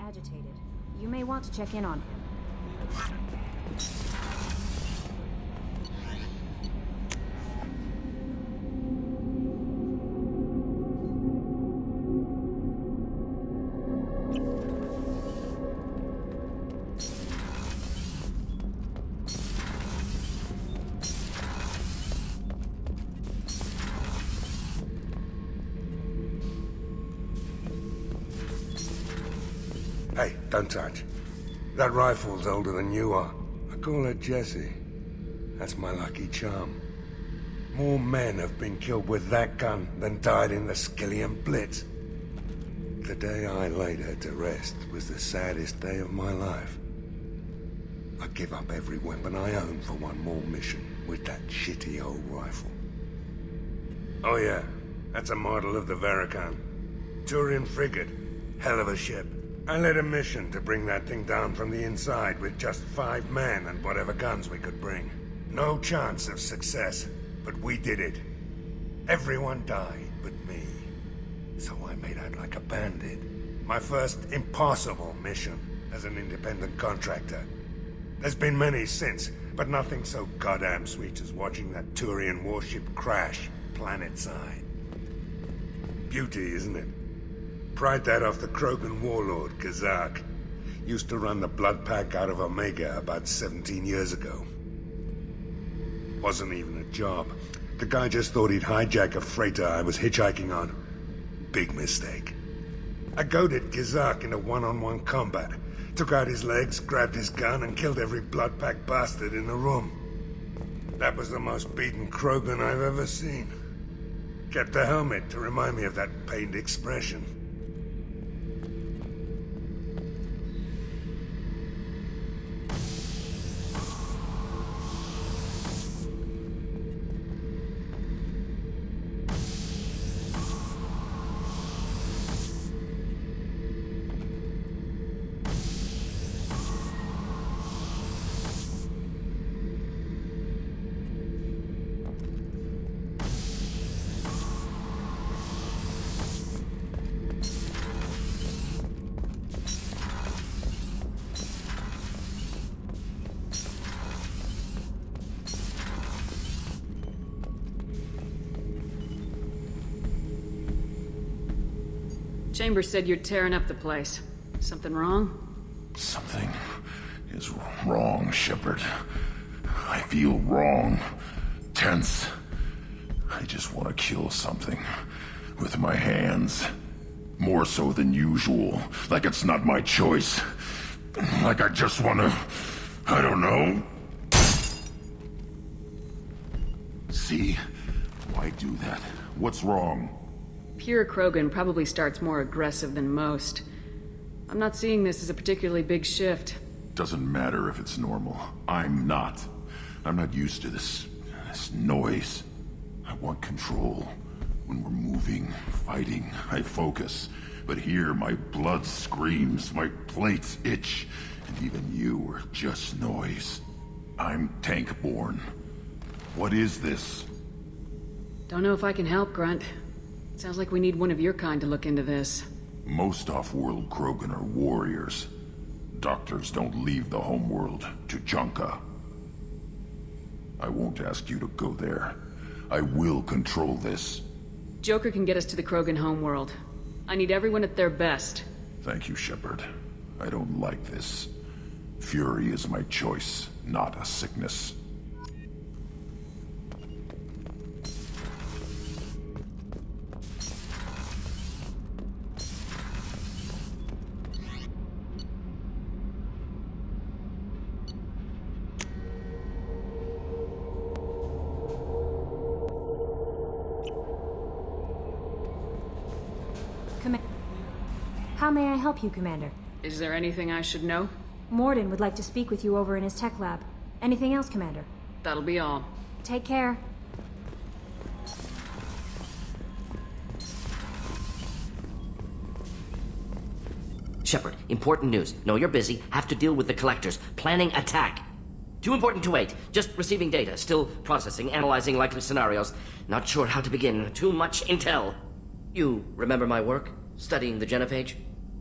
agitated. You may want to check in on him. Hey, don't touch. That rifle's older than you are. I call her Jessie. That's my lucky charm. More men have been killed with that gun than died in the Skillian Blitz. The day I laid her to rest was the saddest day of my life. I give up every weapon I own for one more mission with that shitty old rifle. Oh yeah, that's a model of the Veracon. Turian frigate. Hell of a ship. I led a mission to bring that thing down from the inside with just 5 men and whatever guns we could bring. No chance of success, but we did it. Everyone died but me. So I made out like a bandit. My first impossible mission as an independent contractor. There's been many since, but nothing so goddamn sweet as watching that Turian warship crash planet-side. Beauty, isn't it? Pried that off the Krogan warlord, Kazak. Used to run the blood pack out of Omega about 17 years ago. Wasn't even a job. The guy just thought he'd hijack a freighter I was hitchhiking on. Big mistake. I goaded Kazak into one-on-one combat. Took out his legs, grabbed his gun, and killed every blood pack bastard in the room. That was the most beaten Krogan I've ever seen. Kept a helmet to remind me of that pained expression. Chambers said you're tearing up the place. Something wrong? Something is wrong, Shepard. I feel wrong. Tense. I just want to kill something. With my hands. More so than usual. Like it's not my choice. Like I just want to... I don't know. See? Why do that? What's wrong? Pure Krogan probably starts more aggressive than most. I'm not seeing this as a particularly big shift. Doesn't matter if it's normal. I'm not. I'm not used to this noise. I want control. When we're moving, fighting, I focus. But here, my blood screams, my plates itch, and even you are just noise. I'm tank-born. What is this? Don't know if I can help, Grunt. Sounds like we need one of your kind to look into this. Most off-world Krogan are warriors. Doctors don't leave the homeworld to Junka. I won't ask you to go there. I will control this. Joker can get us to the Krogan homeworld. I need everyone at their best. Thank you, Shepard. I don't like this. Fury is my choice, not a sickness. How may I help you, Commander? Is there anything I should know? Morden would like to speak with you over in his tech lab. Anything else, Commander? That'll be all. Take care. Shepard, important news. Know you're busy. Have to deal with the collectors. Planning attack. Too important to wait. Just receiving data. Still processing, analyzing likely scenarios. Not sure how to begin. Too much intel. You remember my work? Studying the genophage?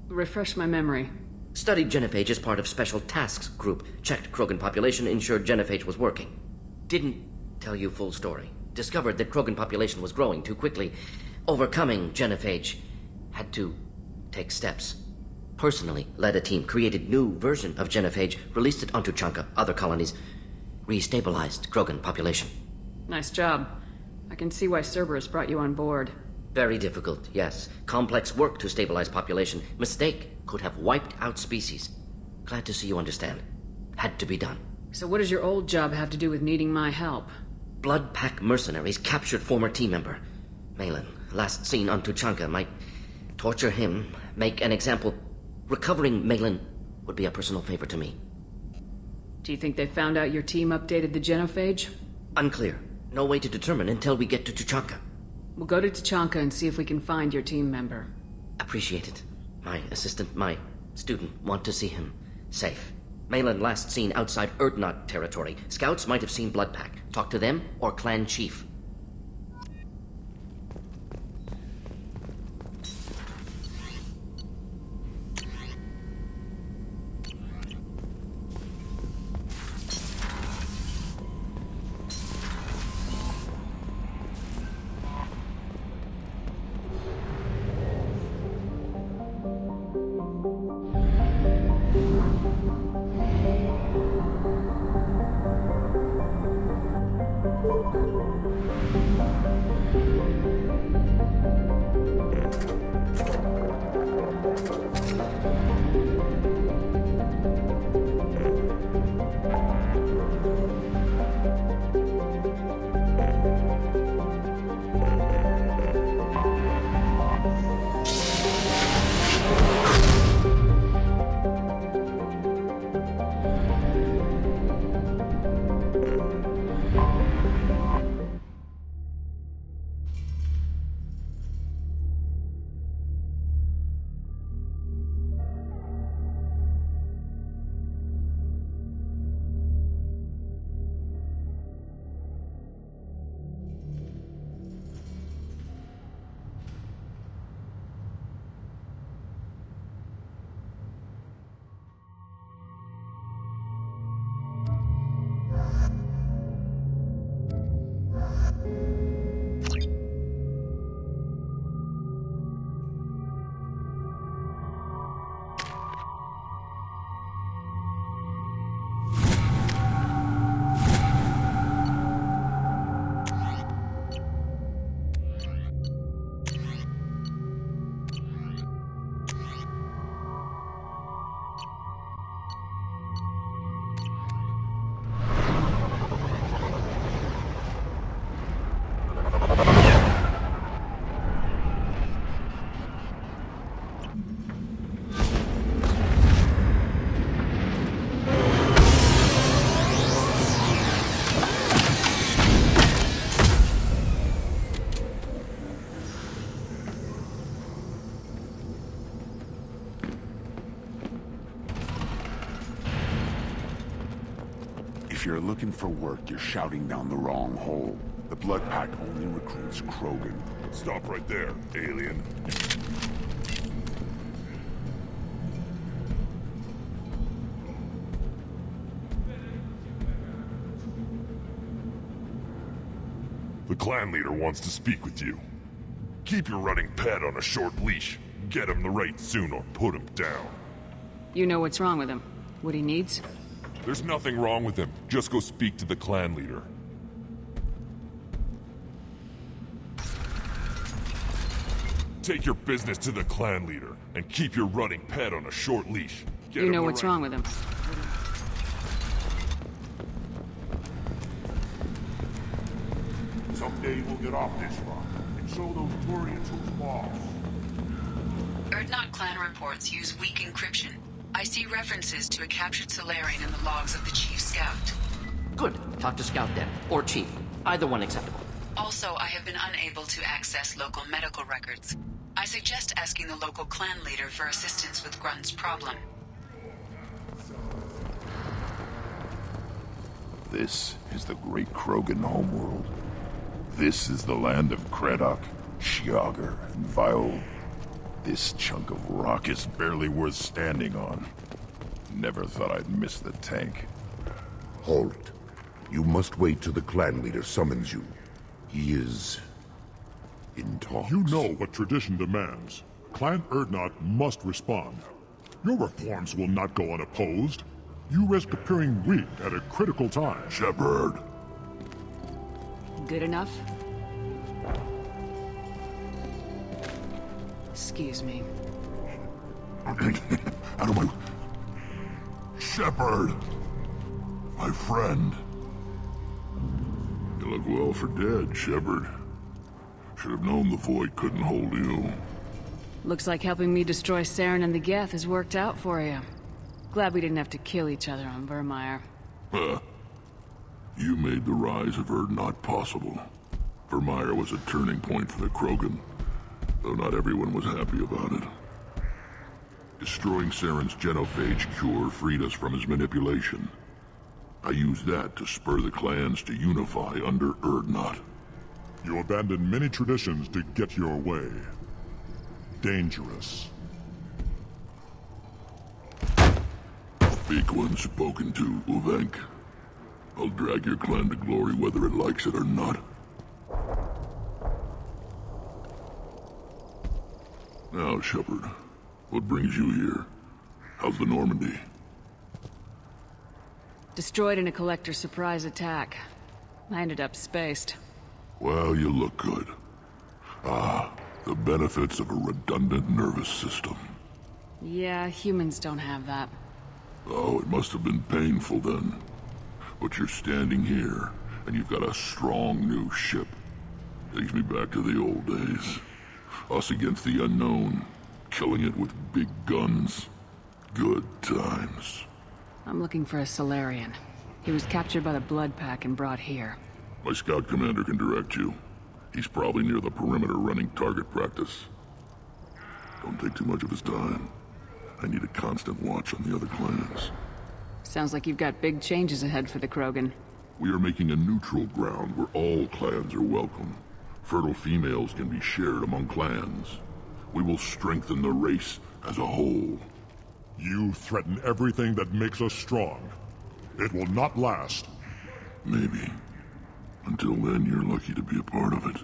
Refresh my memory. Studied genophage as part of Special Tasks Group. Checked Krogan population, ensured genophage was working. Didn't tell you full story. Discovered that Krogan population was growing too quickly. Overcoming genophage. Had to take steps. Personally led a team, created new version of genophage, released it onto Chanka, other colonies, restabilized Krogan population. Nice job. I can see why Cerberus brought you on board. Very difficult, yes. Complex work to stabilize population. Mistake could have wiped out species. Glad to see you understand. Had to be done. So what does your old job have to do with needing my help? Blood Pack mercenaries captured former team member. Malin, last seen on Tuchanka, might torture him, make an example. Recovering Malin would be a personal favor to me. Do you think they found out your team updated the genophage? Unclear. No way to determine until we get to Tuchanka. We'll go to Tuchanka and see if we can find your team member. Appreciate it. My assistant, my student, want to see him safe. Malin last seen outside Erdnot territory. Scouts might have seen Blood Pack. Talk to them or clan chief. If you're looking for work, you're shouting down the wrong hole. The Blood Pack only recruits Krogan. Stop right there, alien. The clan leader wants to speak with you. Keep your running pet on a short leash. Get him the right soon or put him down. You know what's wrong with him. What he needs? There's nothing wrong with him. Just go speak to the clan leader. Take your business to the clan leader, and keep your running pet on a short leash. Get You him know the what's right- wrong with him. Someday we'll get off this rock and show those Turians who's boss. Erdnot clan reports use weak encryption. I see references to a captured Solarian in the logs of the Chief Scout. Good. Talk to Scout then. Or Chief. Either one acceptable. Also, I have been unable to access local medical records. I suggest asking the local clan leader for assistance with Grunt's problem. This is the great Krogan homeworld. This is the land of Kredok, Shiagar, and Viol. This chunk of rock is barely worth standing on. Never thought I'd miss the tank. Halt. You must wait till the clan leader summons you. He is... in talks. You know what tradition demands. Clan Erdnot must respond. Your reforms will not go unopposed. You risk appearing weak at a critical time. Shepard! Good enough? Excuse me. Out of my... Shepard! My friend. You look well for dead, Shepard. Should have known the Void couldn't hold you. Looks like helping me destroy Saren and the Geth has worked out for you. Glad we didn't have to kill each other on Vermeer. Huh. You made the rise of Erdnot possible. Vermeer was a turning point for the Krogan, though not everyone was happy about it. Destroying Saren's genophage cure freed us from his manipulation. I used that to spur the clans to unify under Erdnot. You abandoned many traditions to get your way. Dangerous. Big one spoken to, Uvenk. I'll drag your clan to glory whether it likes it or not. Now, Shepard, what brings you here? How's the Normandy? Destroyed in a Collector surprise attack. I ended up spaced. Well, you look good. Ah, the benefits of a redundant nervous system. Yeah, humans don't have that. Oh, it must have been painful then. But you're standing here, and you've got a strong new ship. Takes me back to the old days. Us against the unknown, killing it with big guns. Good times. I'm looking for a Solarian. He was captured by the Blood Pack and brought here. My scout commander can direct you. He's probably near the perimeter running target practice. Don't take too much of his time. I need a constant watch on the other clans. Sounds like you've got big changes ahead for the Krogan. We are making a neutral ground where all clans are welcome. Fertile females can be shared among clans. We will strengthen the race as a whole. You threaten everything that makes us strong. It will not last. Maybe. Until then, you're lucky to be a part of it.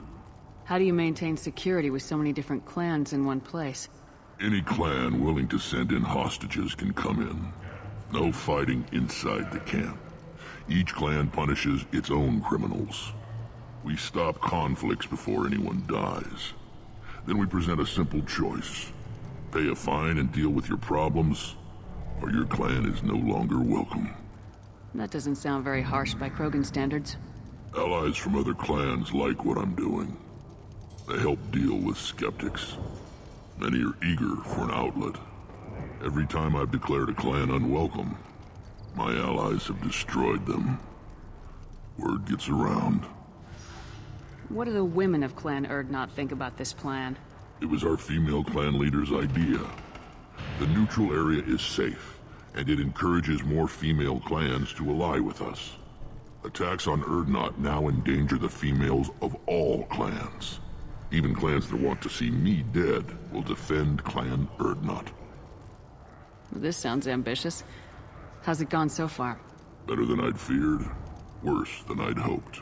How do you maintain security with so many different clans in one place? Any clan willing to send in hostages can come in. No fighting inside the camp. Each clan punishes its own criminals. We stop conflicts before anyone dies. Then we present a simple choice. Pay a fine and deal with your problems, or your clan is no longer welcome. That doesn't sound very harsh by Krogan standards. Allies from other clans like what I'm doing. They help deal with skeptics. Many are eager for an outlet. Every time I've declared a clan unwelcome, my allies have destroyed them. Word gets around. What do the women of Clan Erdnot think about this plan? It was our female clan leader's idea. The neutral area is safe, and it encourages more female clans to ally with us. Attacks on Erdnot now endanger the females of all clans. Even clans that want to see me dead will defend Clan Erdnot. This sounds ambitious. How's it gone so far? Better than I'd feared. Worse than I'd hoped.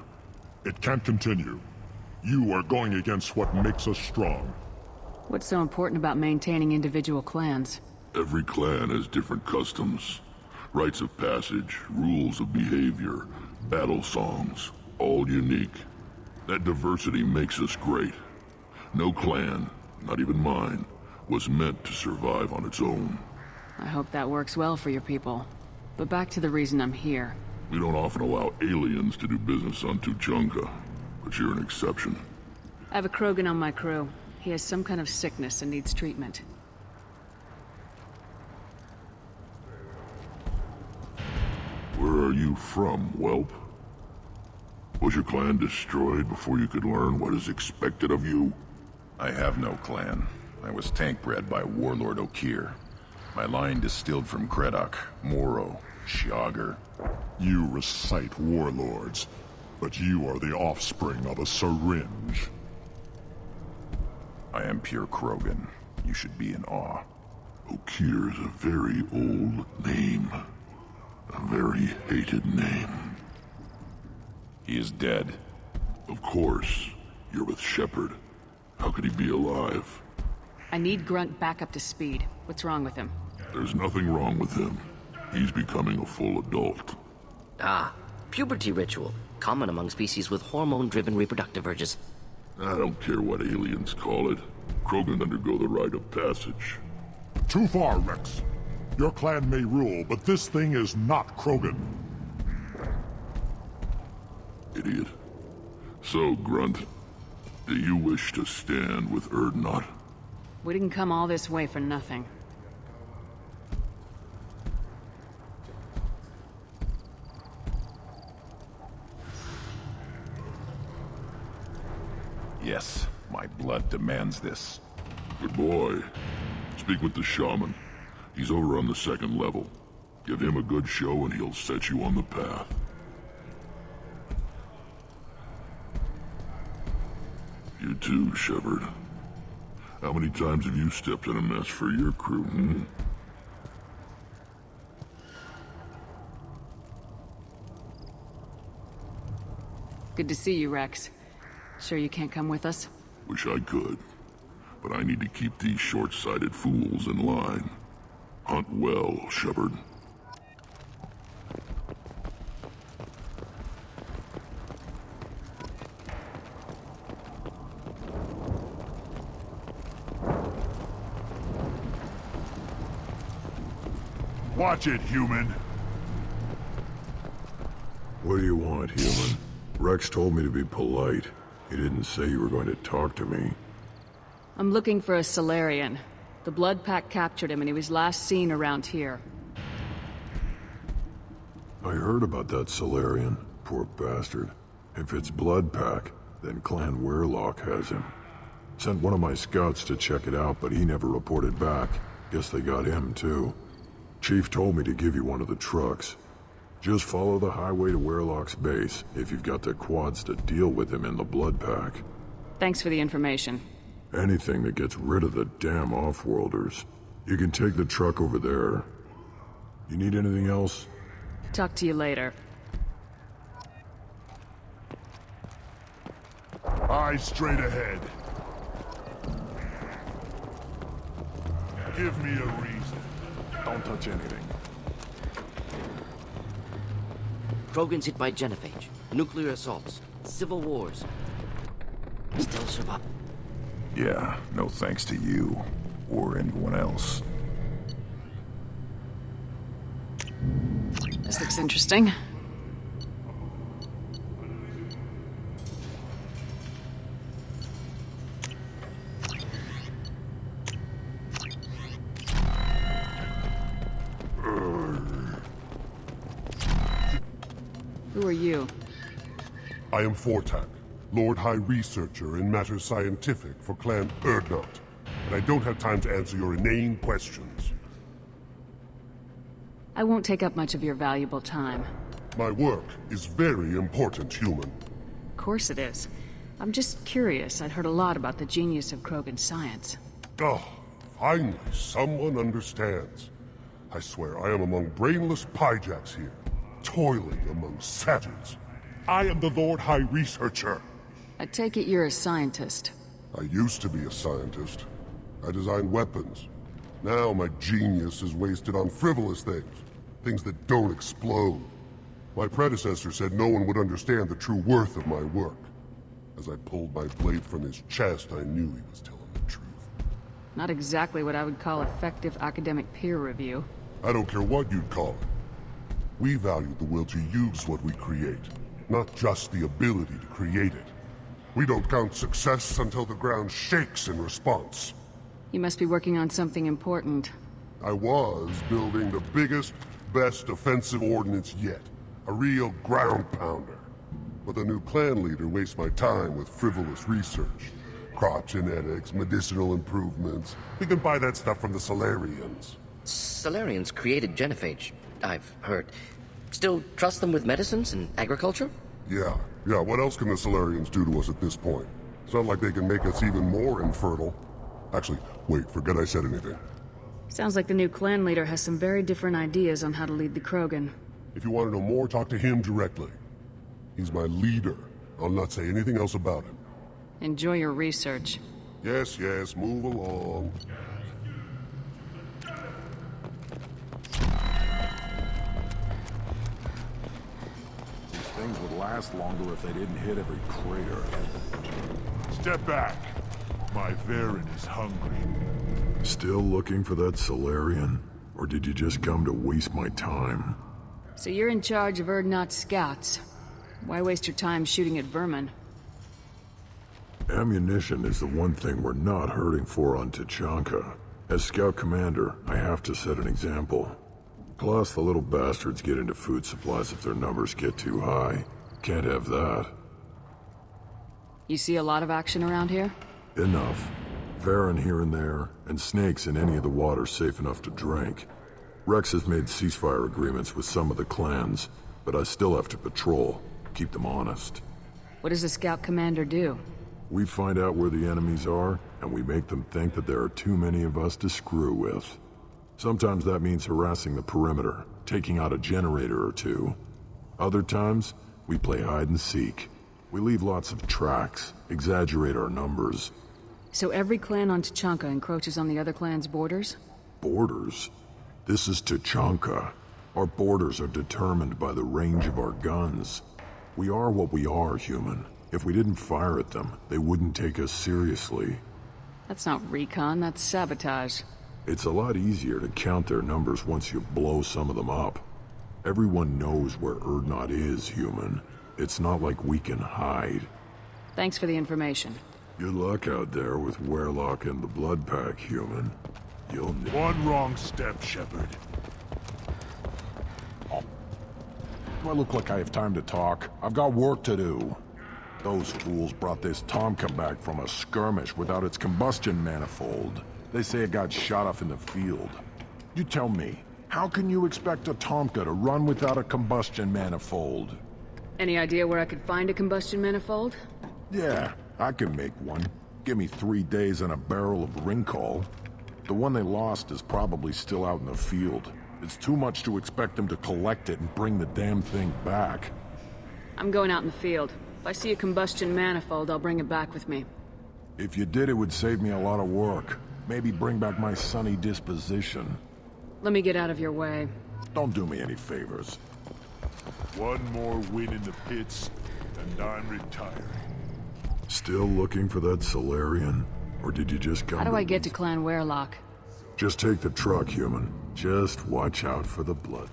It can't continue. You are going against what makes us strong. What's so important about maintaining individual clans? Every clan has different customs. Rites of passage, rules of behavior, battle songs, all unique. That diversity makes us great. No clan, not even mine, was meant to survive on its own. I hope that works well for your people. But back to the reason I'm here. We don't often allow aliens to do business on Tuchanka, but you're an exception. I have a Krogan on my crew. He has some kind of sickness and needs treatment. Where are you from, whelp? Was your clan destroyed before you could learn what is expected of you? I have no clan. I was tank bred by Warlord Okir. My line distilled from Kredok, Moro, Shiagar. You recite warlords, but you are the offspring of a syringe. I am pure Krogan. You should be in awe. Okeer is a very old name. A very hated name. He is dead. Of course. You're with Shepard. How could he be alive? I need Grunt back up to speed. What's wrong with him? There's nothing wrong with him. He's becoming a full adult. Ah, puberty ritual. Common among species with hormone-driven reproductive urges. I don't care what aliens call it. Krogan undergo the rite of passage. Too far, Rex. Your clan may rule, but this thing is not Krogan. Idiot. So, Grunt, do you wish to stand with Urdnot? We didn't come all this way for nothing. Yes, my blood demands this. Good boy. Speak with the shaman. He's over on the second level. Give him a good show and he'll set you on the path. You too, Shepard. How many times have you stepped in a mess for your crew, hmm? Good to see you, Rex. Sure you can't come with us? Wish I could. But I need to keep these short-sighted fools in line. Hunt well, Shepard. Watch it, human. What do you want, human? Rex told me to be polite. He didn't say you were going to talk to me. I'm looking for a Salarian. The Blood Pack captured him and he was last seen around here. I heard about that Salarian. Poor bastard. If it's Blood Pack, then Clan Weirlock has him. Sent one of my scouts to check it out, but he never reported back. Guess they got him, too. Chief told me to give you one of the trucks. Just follow the highway to Weirlock's base, if you've got the quads to deal with him in the Blood Pack. Thanks for the information. Anything that gets rid of the damn off-worlders. You can take the truck over there. You need anything else? Talk to you later. Eyes straight ahead. Give me a reason. Don't touch anything. Krogan's hit by genophage, nuclear assaults, civil wars. Still survive. Yeah, no thanks to you. Or anyone else. This looks interesting. Who are you? I am Fortak, Lord High Researcher in matters scientific for Clan Urdnot, and I don't have time to answer your inane questions. I won't take up much of your valuable time. My work is very important, human. Of course it is. I'm just curious. I'd heard a lot about the genius of Krogan science. Oh, finally, someone understands. I swear I am among brainless pyjacks here, toiling among savages. I am the Lord High Researcher. I take it you're a scientist. I used to be a scientist. I designed weapons. Now my genius is wasted on frivolous things. Things that don't explode. My predecessor said no one would understand the true worth of my work. As I pulled my blade from his chest, I knew he was telling the truth. Not exactly what I would call effective academic peer review. I don't care what you'd call it. We value the will to use what we create, not just the ability to create it. We don't count success until the ground shakes in response. You must be working on something important. I was building the biggest, best offensive ordnance yet. A real ground pounder. But the new clan leader wastes my time with frivolous research. Crop genetics, medicinal improvements. We can buy that stuff from the Salarians. Salarians created genophage, I've heard. Still trust them with medicines and agriculture? Yeah. What else can the Salarians do to us at this point? It's not like they can make us even more infertile. Actually, wait, forget I said anything. Sounds like the new clan leader has some very different ideas on how to lead the Krogan. If you want to know more, talk to him directly. He's my leader. I'll not say anything else about him. Enjoy your research. Yes, yes, move along. These things would last longer if they didn't hit every crater. Step back. My Varen is hungry. Still looking for that Solarian? Or did you just come to waste my time? So you're in charge of Urdnot scouts. Why waste your time shooting at vermin? Ammunition is the one thing we're not hurting for on Tachanka. As scout commander, I have to set an example. Plus, the little bastards get into food supplies if their numbers get too high. Can't have that. You see a lot of action around here? Enough. Varen here and there, and snakes in any of the water safe enough to drink. Rex has made ceasefire agreements with some of the clans, but I still have to patrol, keep them honest. What does a scout commander do? We find out where the enemies are, and we make them think that there are too many of us to screw with. Sometimes that means harassing the perimeter, taking out a generator or two. Other times, we play hide and seek. We leave lots of tracks, exaggerate our numbers. So every clan on Tachanka encroaches on the other clan's borders? Borders? This is Tachanka. Our borders are determined by the range of our guns. We are what we are, human. If we didn't fire at them, they wouldn't take us seriously. That's not recon, that's sabotage. It's a lot easier to count their numbers once you blow some of them up. Everyone knows where Urdnot is, human. It's not like we can hide. Thanks for the information. Good luck out there with Wehrlock and the Blood Pack, human. You'll need... One wrong step, Shepard. Oh. Do I look like I have time to talk? I've got work to do. Those fools brought this Tomka back from a skirmish without its combustion manifold. They say it got shot off in the field. You tell me, how can you expect a Tomka to run without a combustion manifold? Any idea where I could find a combustion manifold? Yeah, I can make one. Give me 3 days and a barrel of Rincol. The one they lost is probably still out in the field. It's too much to expect them to collect it and bring the damn thing back. I'm going out in the field. If I see a combustion manifold, I'll bring it back with me. If you did, it would save me a lot of work. Maybe bring back my sunny disposition. Let me get out of your way. Don't do me any favors. One more win in the pits, and I'm retiring. Still looking for that Solarian? Or did you just come How do I get to Clan Wehrlock? Just take the truck, human. Just watch out for the blood.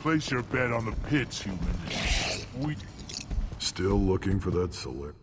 Place your bet on the pits, human. Still looking for that Solarian?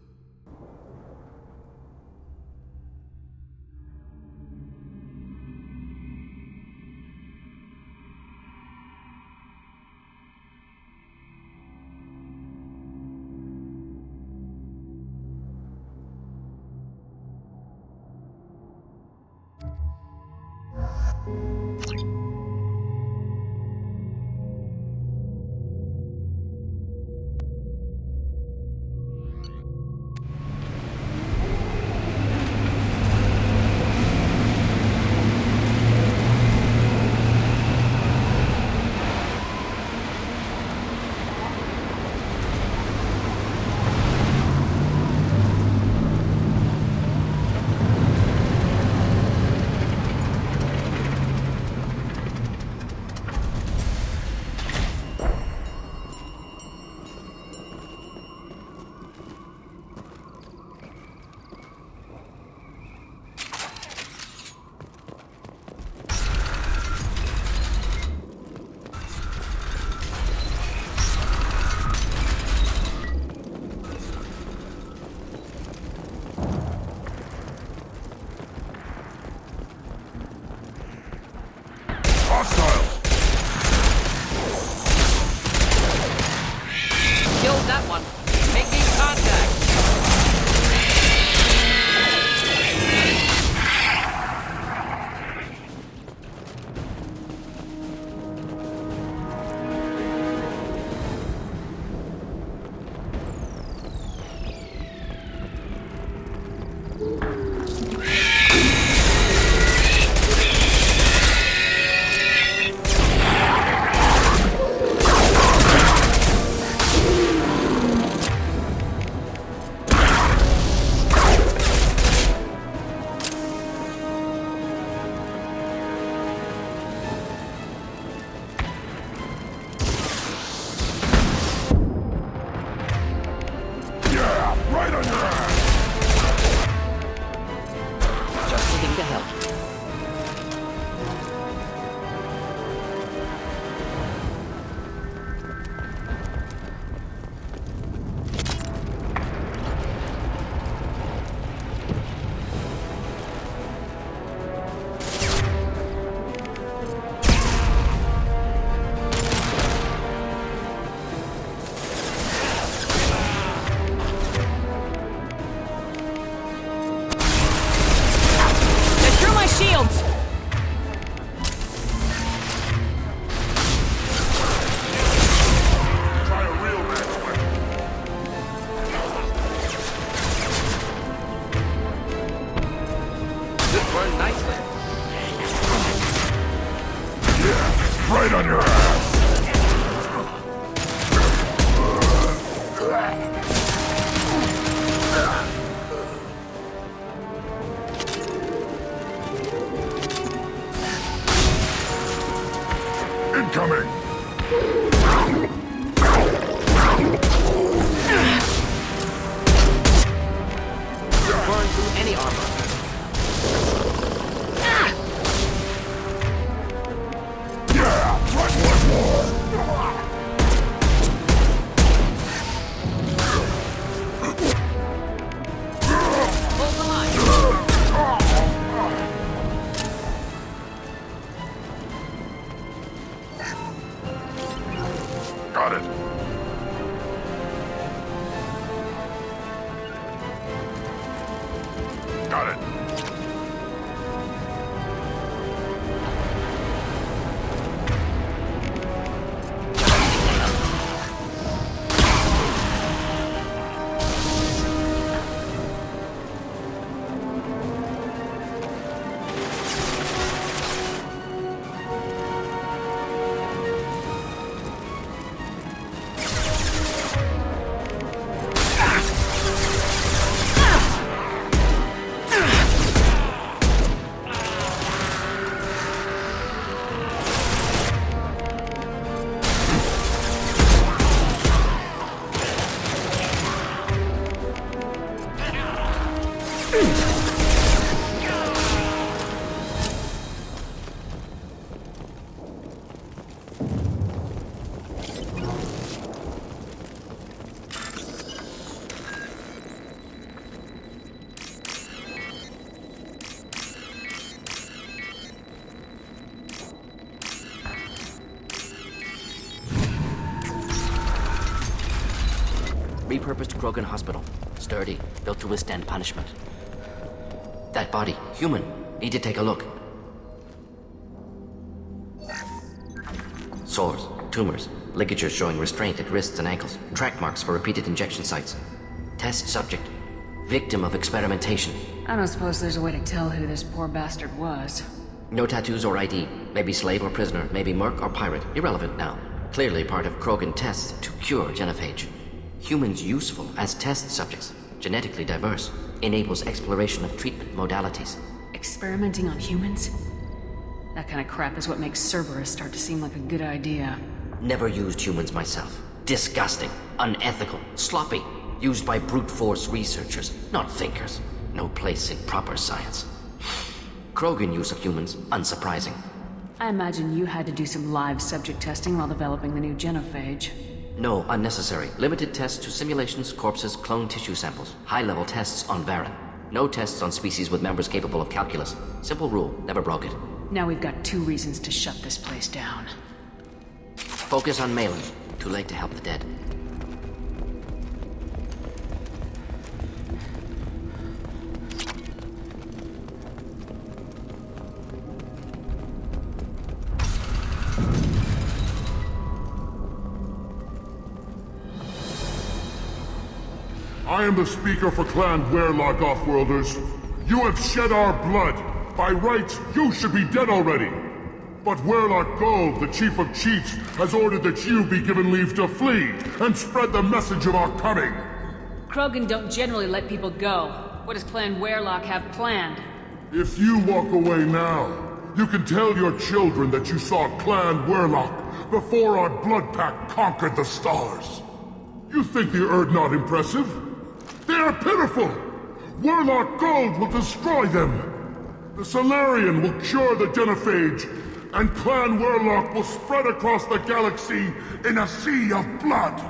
right on your ass! Incoming! Burn through any armor. Yeah! Run one more! Hold the line. Got it. Got it. Repurposed Krogan hospital. Sturdy, built to withstand punishment. That body, human. Need to take a look. Sores, tumors, ligatures showing restraint at wrists and ankles, track marks for repeated injection sites. Test subject, victim of experimentation. I don't suppose there's a way to tell who this poor bastard was. No tattoos or ID. Maybe slave or prisoner, maybe merc or pirate. Irrelevant now. Clearly part of Krogan tests to cure genophage. Humans useful as test subjects, genetically diverse, enables exploration of treatment modalities. Experimenting on humans? That kind of crap is what makes Cerberus start to seem like a good idea. Never used humans myself. Disgusting, unethical, sloppy. Used by brute force researchers, not thinkers. No place in proper science. Krogan use of humans, unsurprising. I imagine you had to do some live subject testing while developing the new genophage. No, unnecessary. Limited tests to simulations, corpses, clone tissue samples. High-level tests on Varen. No tests on species with members capable of calculus. Simple rule, never broke it. Now we've got 2 reasons to shut this place down. Focus on Malin. Too late to help the dead. I am the speaker for Clan Werelock, Offworlders. You have shed our blood. By rights, you should be dead already. But Werelock Gold, the Chief of Chiefs, has ordered that you be given leave to flee and spread the message of our coming. Krogan don't generally let people go. What does Clan Werelock have planned? If you walk away now, you can tell your children that you saw Clan Werelock before our blood pact conquered the stars. You think the Erd not impressive? They are pitiful! Werelock Gold will destroy them! The Solarian will cure the genophage, and Clan Werelock will spread across the galaxy in a sea of blood!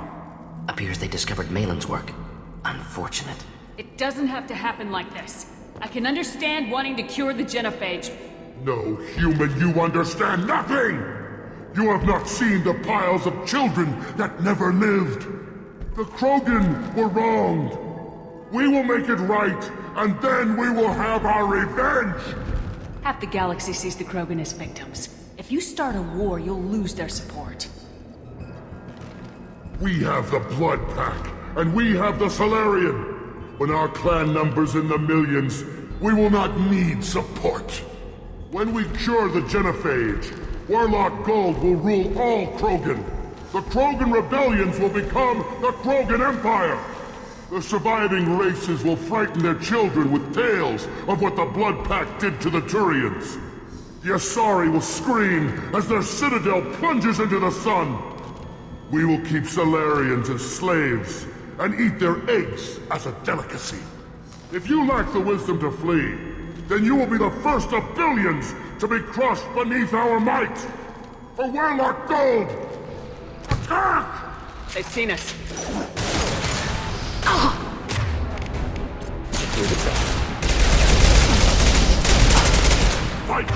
Appears they discovered Malin's work. Unfortunate. It doesn't have to happen like this. I can understand wanting to cure the genophage. No, human, you understand nothing! You have not seen the piles of children that never lived. The Krogan were wronged. We will make it right, and then we will have our revenge! Half the galaxy sees the Krogan as victims. If you start a war, you'll lose their support. We have the Blood Pack, and we have the Solarian. When our clan numbers in the millions, we will not need support. When we cure the genophage, Warlock Gold will rule all Krogan. The Krogan rebellions will become the Krogan Empire. The surviving races will frighten their children with tales of what the Blood Pact did to the Turians. The Asari will scream as their citadel plunges into the sun. We will keep Salarians as slaves and eat their eggs as a delicacy. If you lack the wisdom to flee, then you will be the first of billions to be crushed beneath our might. For Warlock Gold, attack! They've seen us. Fight!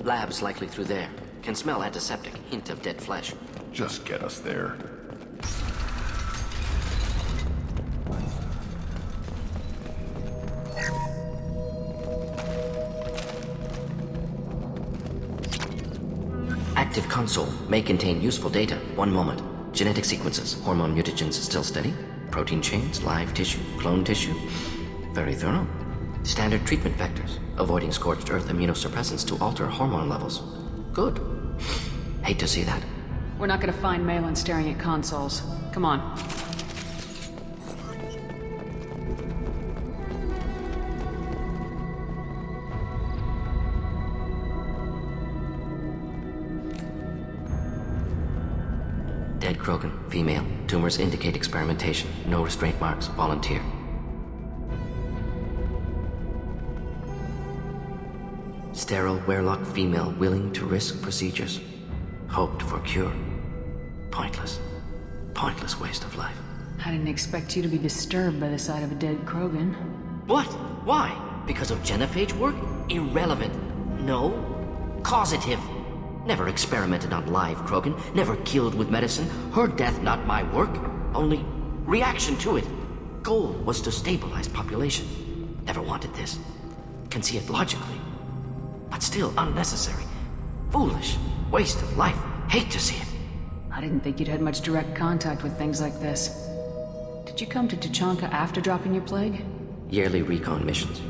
Labs likely through there. Can smell antiseptic, hint of dead flesh. Just get us there. Active console may contain useful data. One moment. Genetic sequences, hormone mutagens still steady. Protein chains, live tissue, clone tissue. Very thorough. Standard treatment vectors, avoiding scorched earth immunosuppressants to alter hormone levels. Good. Hate to see that. We're not gonna find Malin staring at consoles. Come on. Dead Krogan, female. Tumors indicate experimentation. No restraint marks. Volunteer. Sterile Werlock female willing to risk procedures. Hoped for cure. Pointless. Pointless waste of life. I didn't expect you to be disturbed by the sight of a dead Krogan. What? Why? Because of genophage work? Irrelevant. No. Causative. Never experimented on live Krogan. Never killed with medicine. Her death not my work. Only reaction to it. Goal was to stabilize population. Never wanted this. Can see it logically. But still unnecessary. Foolish. Waste of life. Hate to see it. I didn't think you'd had much direct contact with things like this. Did you come to Tuchanka after dropping your plague? Yearly recon missions.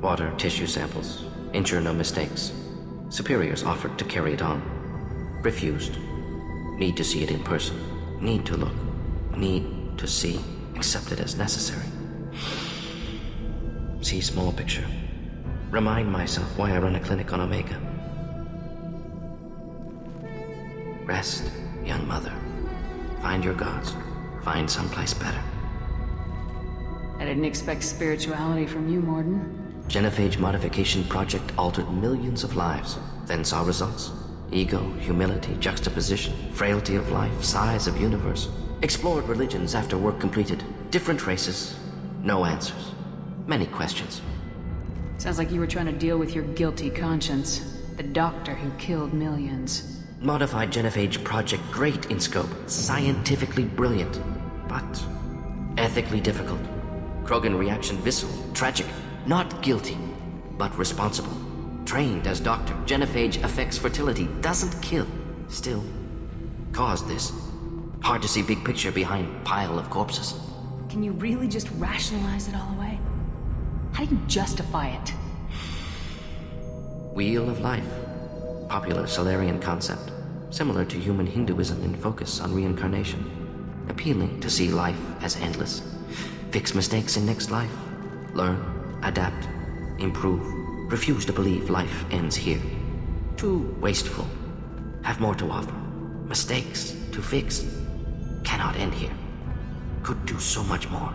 Water, tissue samples. Ensure no mistakes. Superiors offered to carry it on. Refused. Need to see it in person. Need to look. Need to see. Accepted as necessary. See small picture. Remind myself why I run a clinic on Omega. Rest, young mother. Find your gods. Find someplace better. I didn't expect spirituality from you, Morden. Genophage modification project altered millions of lives, then saw results. Ego, humility, juxtaposition, frailty of life, size of universe. Explored religions after work completed. Different races. No answers. Many questions. Sounds like you were trying to deal with your guilty conscience. The doctor who killed millions. Modified genophage project great in scope. Scientifically brilliant. But ethically difficult. Krogan reaction visceral, tragic. Not guilty, but responsible. Trained as doctor, genophage affects fertility, doesn't kill. Still, caused this. Hard to see big picture behind pile of corpses. Can you really just rationalize it all away? How do you justify it? Wheel of life. Popular Solarian concept. Similar to human Hinduism in focus on reincarnation. Appealing to see life as endless. Fix mistakes in next life. Learn. Adapt, improve, Refuse to believe life ends here. Too wasteful. Have more to offer. Mistakes to fix. Cannot end here. Could do so much more.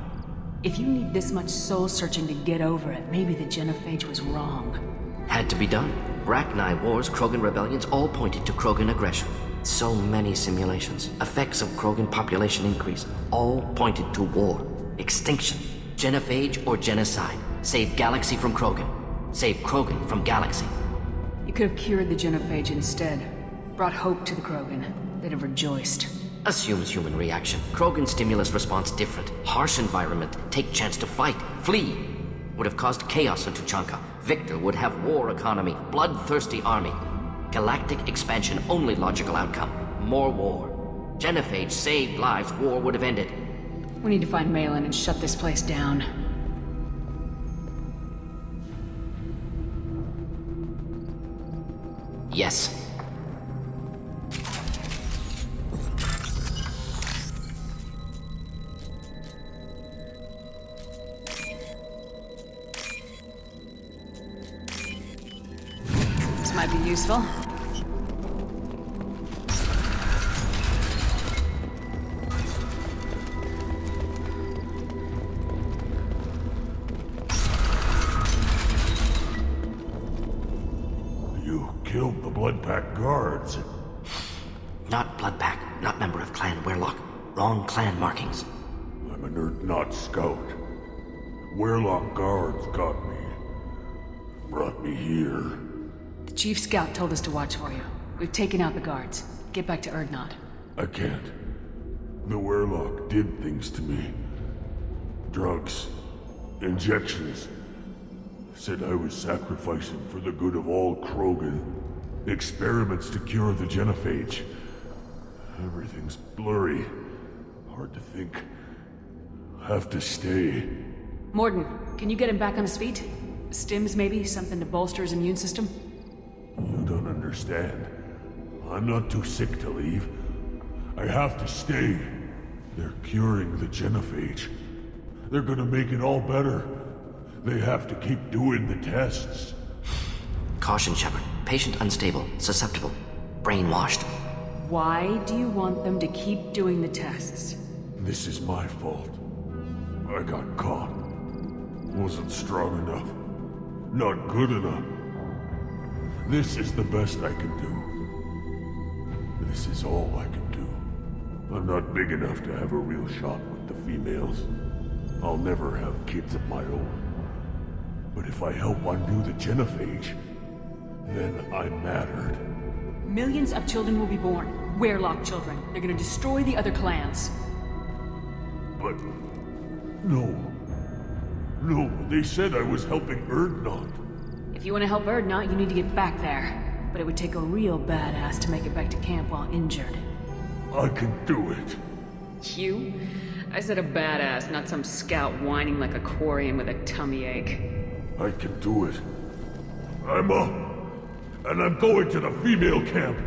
If you need this much soul-searching to get over it, maybe the genophage was wrong. Had to be done. Rachni wars, Krogan rebellions, all pointed to Krogan aggression. So many simulations, effects of Krogan population increase, all pointed to war, extinction, genophage or genocide. Save galaxy from Krogan. Save Krogan from galaxy. You could have cured the genophage instead. Brought hope to the Krogan. They'd have rejoiced. Assumes human reaction. Krogan stimulus response different. Harsh environment. Take chance to fight. Flee. Would have caused chaos in Tuchanka. Victor would have war economy. Bloodthirsty army. Galactic expansion only logical outcome. More war. Genophage saved lives. War would have ended. We need to find Malin and shut this place down. Yes. This might be useful. You killed the Blood Pack guards. Not Bloodpack. Not member of Clan Werlock. Wrong clan markings. I'm an Urdnot scout. Werlock guards got me. Brought me here. The Chief Scout told us to watch for you. We've taken out the guards. Get back to Urdnot. I can't. The Werlock did things to me. Drugs. Injections. Said I was sacrificing for the good of all Krogan. Experiments to cure the genophage. Everything's blurry. Hard to think. Have to stay. Morden, can you get him back on his feet? Stims, maybe? Something to bolster his immune system? You don't understand. I'm not too sick to leave. I have to stay. They're curing the genophage. They're gonna make it all better. They have to keep doing the tests. Caution, Shepard. Patient unstable, susceptible, brainwashed. Why do you want them to keep doing the tests? This is my fault. I got caught. Wasn't strong enough. Not good enough. This is the best I can do. This is all I can do. I'm not big enough to have a real shot with the females. I'll never have kids of my own. But if I help undo the genophage, then I mattered. Millions of children will be born. Werlock children. They're gonna destroy the other clans. But... no. No, they said I was helping Urdnot. If you want to help Urdnot, you need to get back there. But it would take a real badass to make it back to camp while injured. I can do it. You? I said a badass, not some scout whining like a quarian with a tummy ache. I can do it. I'm up. And I'm going to the female camp.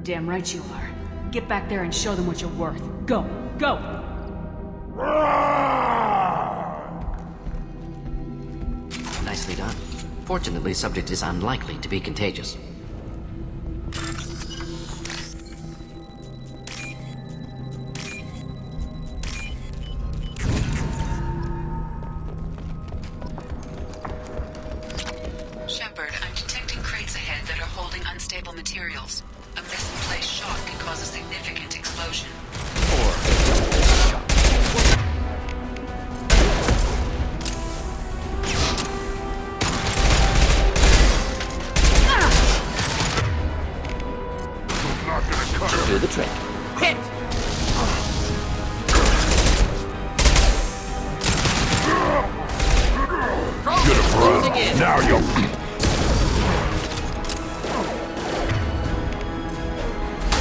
Damn right you are. Get back there and show them what you're worth. Go! Go! Nicely done. Fortunately, subject is unlikely to be contagious. Shepard, I'm detecting crates ahead that are holding unstable materials. A misplaced shock can cause a significant explosion. Do the trick. Hit! Should have run. Now you'll...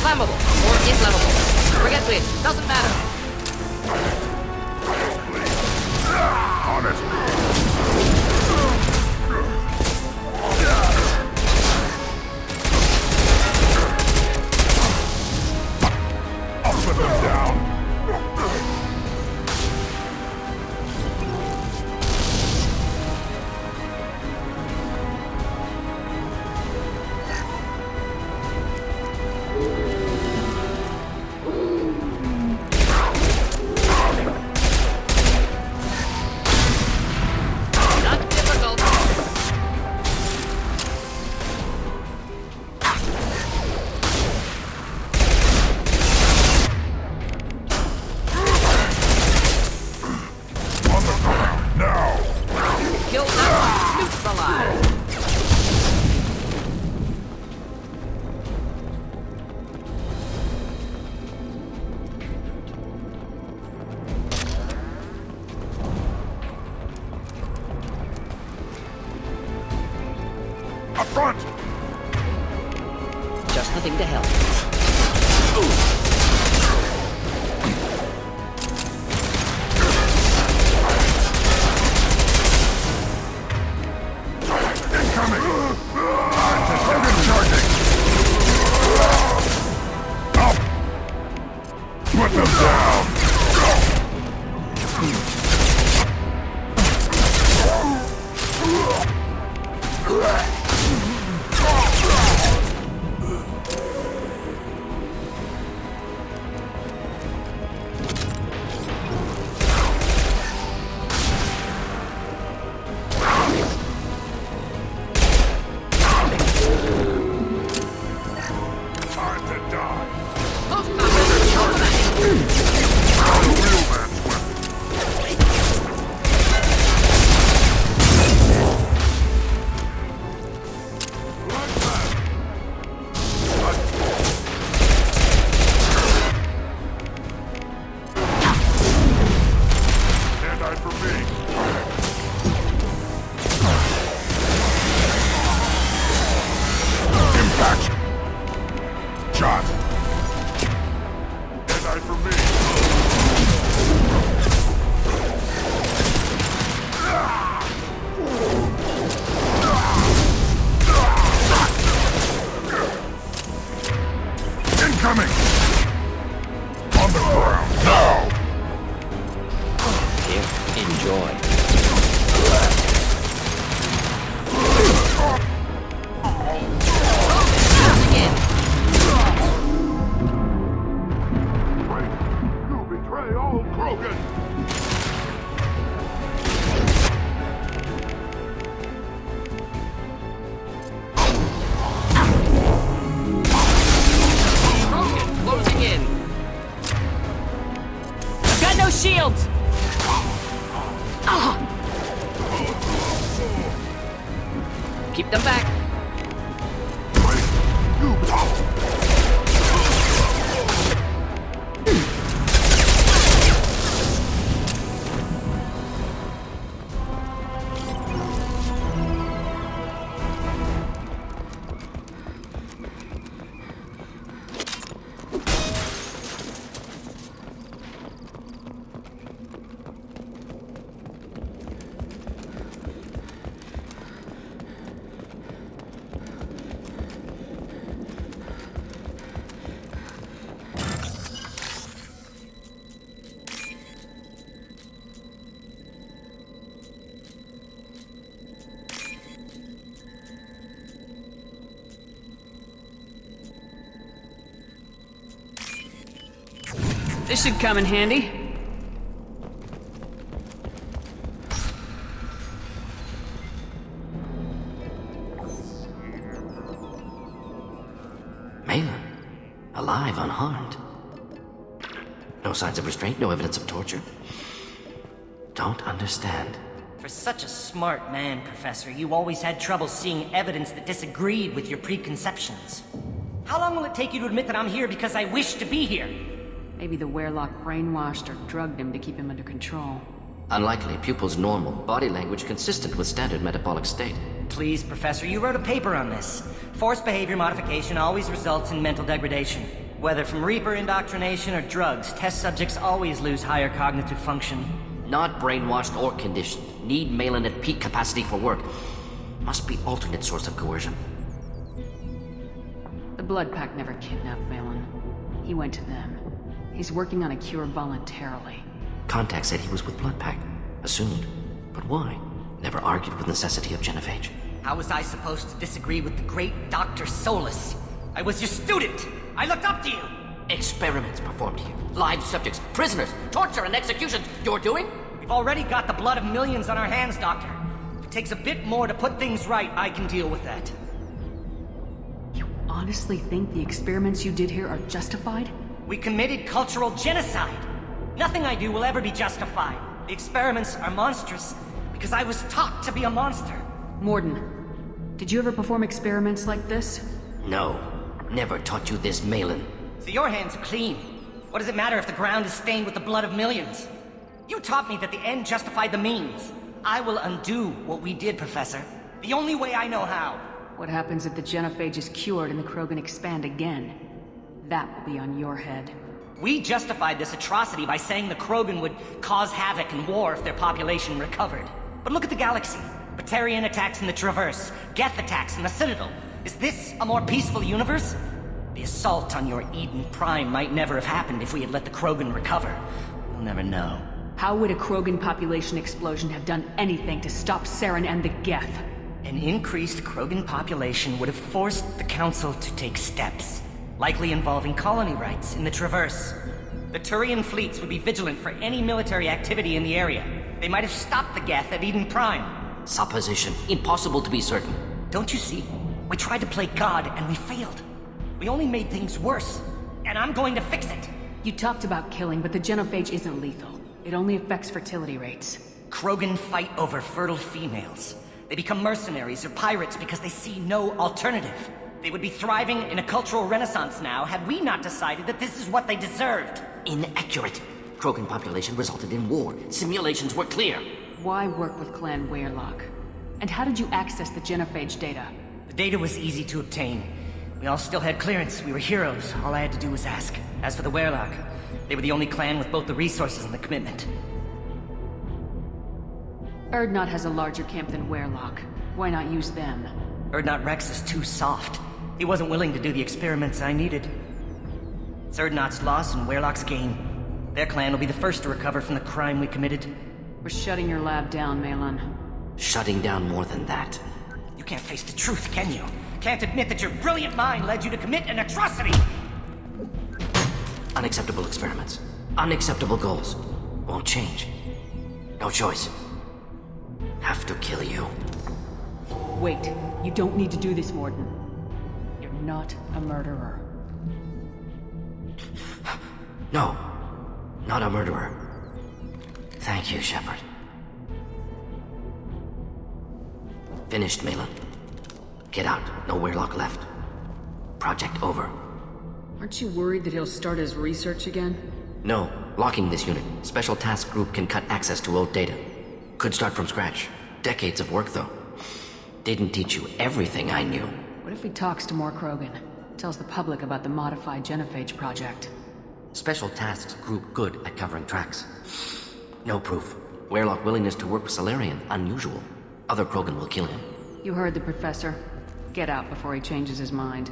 Flammable or inflammable. Forget which. Doesn't matter. Honest. I'll put them down. Up front! Just the thing to help. Incoming! Charging! Up! Put them down! Incoming! On the ground, now! Here, enjoy. You betray all Krogan! Closing in. I've got no shields! Keep them back. This should come in handy. Malin, alive, unharmed. No signs of restraint, no evidence of torture. Don't understand. For such a smart man, Professor, you always had trouble seeing evidence that disagreed with your preconceptions. How long will it take you to admit that I'm here because I wish to be here? Maybe the Werelock brainwashed or drugged him to keep him under control. Unlikely. Pupil's normal. Body language consistent with standard metabolic state. Please, Professor, you wrote a paper on this. Forced behavior modification always results in mental degradation. Whether from Reaper indoctrination or drugs, test subjects always lose higher cognitive function. Not brainwashed or conditioned. Need Malin at peak capacity for work. Must be alternate source of coercion. The Blood Pack never kidnapped Malin. He went to them. He's working on a cure voluntarily. Contact said he was with Blood Pack. Assumed. But why? Never argued with necessity of Genovage. How was I supposed to disagree with the great Dr. Solus? I was your student! I looked up to you! Experiments performed here. Live subjects, prisoners, torture and executions. You're doing? We've already got the blood of millions on our hands, Doctor. If it takes a bit more to put things right, I can deal with that. You honestly think the experiments you did here are justified? We committed cultural genocide. Nothing I do will ever be justified. The experiments are monstrous because I was taught to be a monster. Morden, did you ever perform experiments like this? No. Never taught you this, Malin. So your hands are clean. What does it matter if the ground is stained with the blood of millions? You taught me that the end justified the means. I will undo what we did, Professor. The only way I know how. What happens if the genophage is cured and the Krogan expand again? That will be on your head. We justified this atrocity by saying the Krogan would cause havoc and war if their population recovered. But look at the galaxy. Batarian attacks in the Traverse, Geth attacks in the Citadel. Is this a more peaceful universe? The assault on your Eden Prime might never have happened if we had let the Krogan recover. We'll never know. How would a Krogan population explosion have done anything to stop Saren and the Geth? An increased Krogan population would have forced the Council to take steps, likely involving colony rights in the Traverse. The Turian fleets would be vigilant for any military activity in the area. They might have stopped the Geth at Eden Prime. Supposition. Impossible to be certain. Don't you see? We tried to play God and we failed. We only made things worse. And I'm going to fix it. You talked about killing, but the genophage isn't lethal. It only affects fertility rates. Krogan fight over fertile females. They become mercenaries or pirates because they see no alternative. They would be thriving in a cultural renaissance now had we not decided that this is what they deserved. Inaccurate. Krogan population resulted in war. Simulations were clear. Why work with Clan Weyrloc? And how did you access the genophage data? The data was easy to obtain. We all still had clearance. We were heroes. All I had to do was ask. As for the Weyrloc, they were the only clan with both the resources and the commitment. Urdnot has a larger camp than Weyrloc. Why not use them? Urdnot Rex is too soft. He wasn't willing to do the experiments I needed. It's Urdnot's loss and Weyrloc's gain. Their clan will be the first to recover from the crime we committed. We're shutting your lab down, Malon. Shutting down more than that. You can't face the truth, can you? Can't admit that your brilliant mind led you to commit an atrocity! Unacceptable experiments. Unacceptable goals. Won't change. No choice. Have to kill you. Wait. You don't need to do this, Mordin. You're not a murderer. No. Not a murderer. Thank you, Shepard. Finished, Malon. Get out. No Weyrloc left. Project over. Aren't you worried that he'll start his research again? No. Locking this unit. Special task group can cut access to old data. Could start from scratch. Decades of work, though. Didn't teach you everything I knew. What if he talks to more Krogan? Tells the public about the modified genophage project? Special tasks group good at covering tracks. No proof. Weyrloc willingness to work with Salarian, unusual. Other Krogan will kill him. You heard the Professor. Get out before he changes his mind.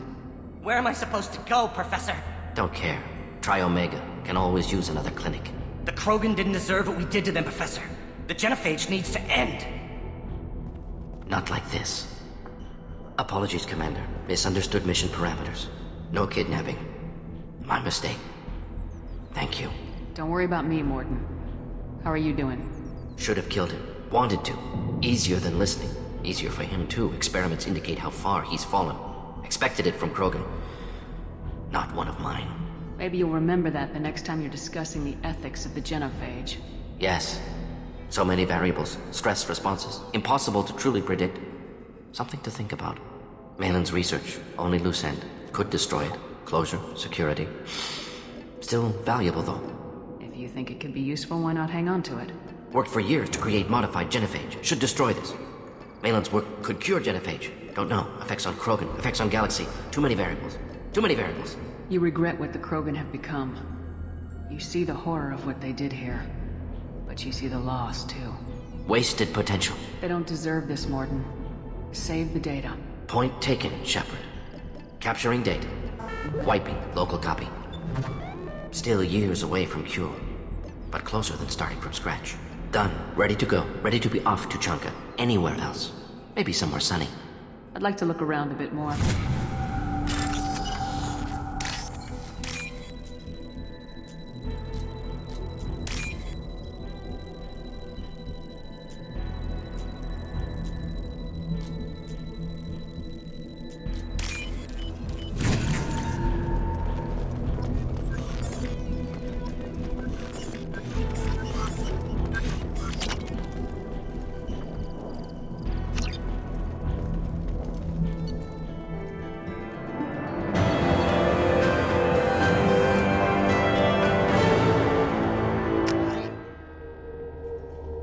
Where am I supposed to go, Professor? Don't care. Try Omega. Can always use another clinic. The Krogan didn't deserve what we did to them, Professor. The genophage needs to end. Not like this. Apologies, Commander. Misunderstood mission parameters. No kidnapping. My mistake. Thank you. Don't worry about me, Mordin. How are you doing? Should have killed him. Wanted to. Easier than listening. Easier for him, too. Experiments indicate how far he's fallen. Expected it from Krogan. Not one of mine. Maybe you'll remember that the next time you're discussing the ethics of the genophage. Yes. So many variables. Stress responses. Impossible to truly predict. Something to think about. Malon's research. Only loose end. Could destroy it. Closure. Security. Still valuable, though. If you think it could be useful, why not hang on to it? Worked for years to create modified genophage. Should destroy this. Malon's work could cure genophage. Don't know. Effects on Krogan. Effects on Galaxy. Too many variables. Too many variables. You regret what the Krogan have become. You see the horror of what they did here. But you see the loss, too. Wasted potential. They don't deserve this, Mordin. Save the data. Point taken, Shepard. Capturing data. Wiping local copy. Still years away from cure. But closer than starting from scratch. Done. Ready to go. Ready to be off to Chanka. Anywhere else. Maybe somewhere sunny. I'd like to look around a bit more.